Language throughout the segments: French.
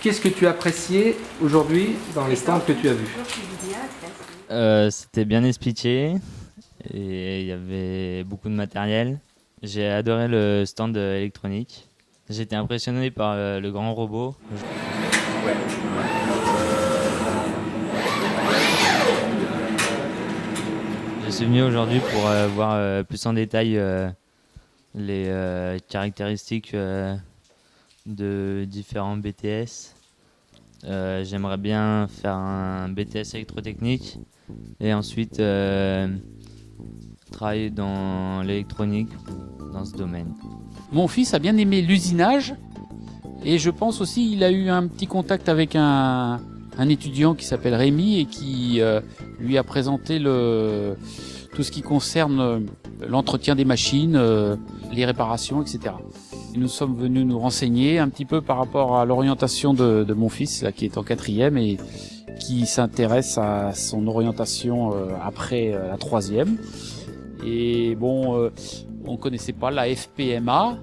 Qu'est-ce que tu as apprécié aujourd'hui dans les stands que tu as vus? C'était bien expliqué et il y avait beaucoup de matériel. J'ai adoré le stand électronique. J'étais impressionné par le grand robot. Je suis venu aujourd'hui pour voir plus en détail les caractéristiques de différents BTS. J'aimerais bien faire un BTS électrotechnique et ensuite travailler dans l'électronique dans ce domaine. Mon fils a bien aimé l'usinage et je pense aussi il a eu un petit contact avec un étudiant qui s'appelle Rémi et qui lui a présenté tout ce qui concerne l'entretien des machines, les réparations, etc. Nous sommes venus nous renseigner un petit peu par rapport à l'orientation de mon fils là, qui est en 4e et qui s'intéresse à son orientation après la 3e. Et bon, on connaissait pas la FPMA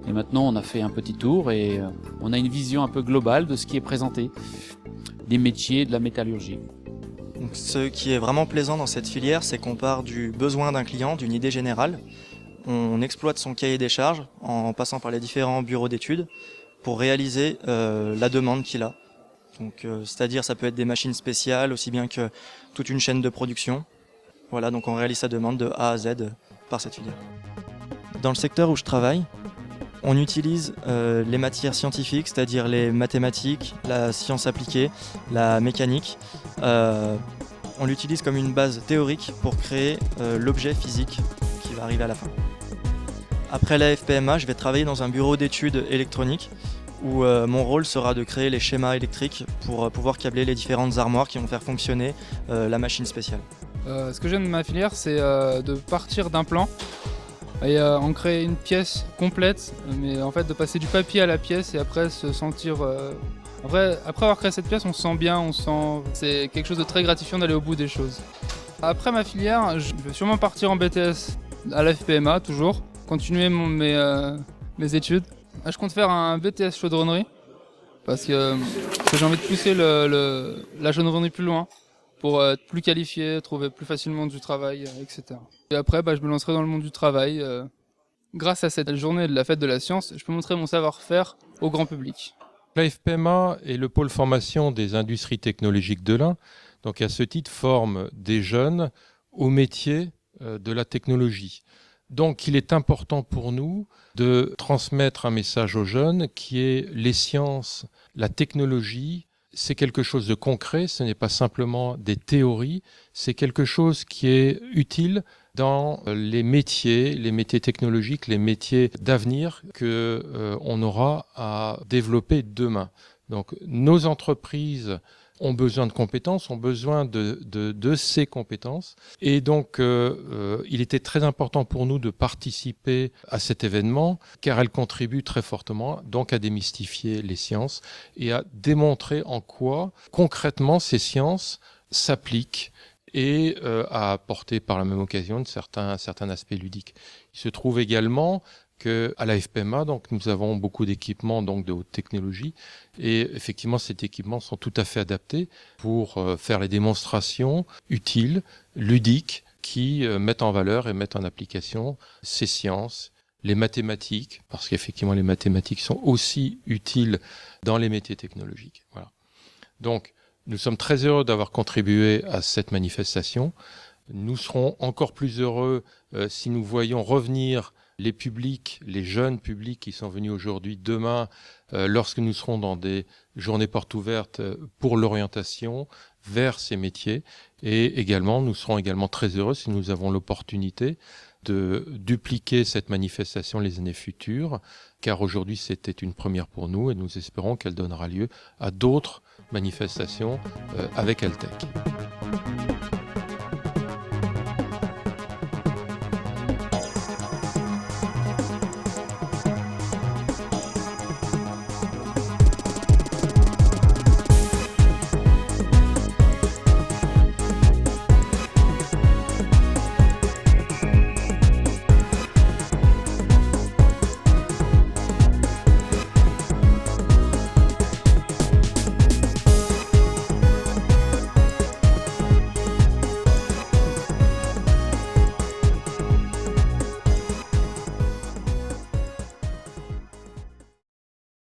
et maintenant on a fait un petit tour et on a une vision un peu globale de ce qui est présenté, des métiers de la métallurgie. Donc, ce qui est vraiment plaisant dans cette filière, c'est qu'on part du besoin d'un client, d'une idée générale. On exploite son cahier des charges en passant par les différents bureaux d'études pour réaliser la demande qu'il a. Donc, c'est-à-dire ça peut être des machines spéciales aussi bien que toute une chaîne de production. Voilà, donc on réalise sa demande de A à Z par cette filière. Dans le secteur où je travaille, on utilise les matières scientifiques, c'est-à-dire les mathématiques, la science appliquée, la mécanique. On l'utilise comme une base théorique pour créer l'objet physique qui va arriver à la fin. Après la FPMA, je vais travailler dans un bureau d'études électroniques où mon rôle sera de créer les schémas électriques pour pouvoir câbler les différentes armoires qui vont faire fonctionner la machine spéciale. Ce que j'aime de ma filière, c'est de partir d'un plan et en créer une pièce complète, mais en fait de passer du papier à la pièce et après se sentir... Après avoir créé cette pièce, on se sent bien, c'est quelque chose de très gratifiant d'aller au bout des choses. Après ma filière, je vais sûrement partir en BTS à la FPMA toujours, continuer mes études. Je compte faire un BTS chaudronnerie parce que j'ai envie de pousser la chaudronnerie plus loin pour être plus qualifié, trouver plus facilement du travail, etc. Et après, je me lancerai dans le monde du travail. Grâce à cette journée de la fête de la science, je peux montrer mon savoir-faire au grand public. La FPMA est le pôle formation des industries technologiques de l'Ain. Donc à ce titre, forme des jeunes au métier de la technologie. Donc il est important pour nous de transmettre un message aux jeunes qui est les sciences, la technologie, c'est quelque chose de concret, ce n'est pas simplement des théories, c'est quelque chose qui est utile dans les métiers technologiques, les métiers d'avenir que on aura à développer demain. Donc nos entreprises ont besoin de compétences, ont besoin de ces compétences. Et donc, il était très important pour nous de participer à cet événement, car elle contribue très fortement donc à démystifier les sciences et à démontrer en quoi, concrètement, ces sciences s'appliquent et à apporter par la même occasion un certain aspect ludique. Il se trouve également qu'à la FPMA, donc, nous avons beaucoup d'équipements donc, de haute technologie et effectivement ces équipements sont tout à fait adaptés pour faire les démonstrations utiles, ludiques, qui mettent en valeur et mettent en application ces sciences, les mathématiques, parce qu'effectivement les mathématiques sont aussi utiles dans les métiers technologiques. Voilà. Donc nous sommes très heureux d'avoir contribué à cette manifestation. Nous serons encore plus heureux si nous voyons revenir les publics, les jeunes publics qui sont venus aujourd'hui, demain, lorsque nous serons dans des journées portes ouvertes pour l'orientation vers ces métiers. Et également, nous serons également très heureux si nous avons l'opportunité de dupliquer cette manifestation les années futures, car aujourd'hui c'était une première pour nous et nous espérons qu'elle donnera lieu à d'autres manifestations avec Altec.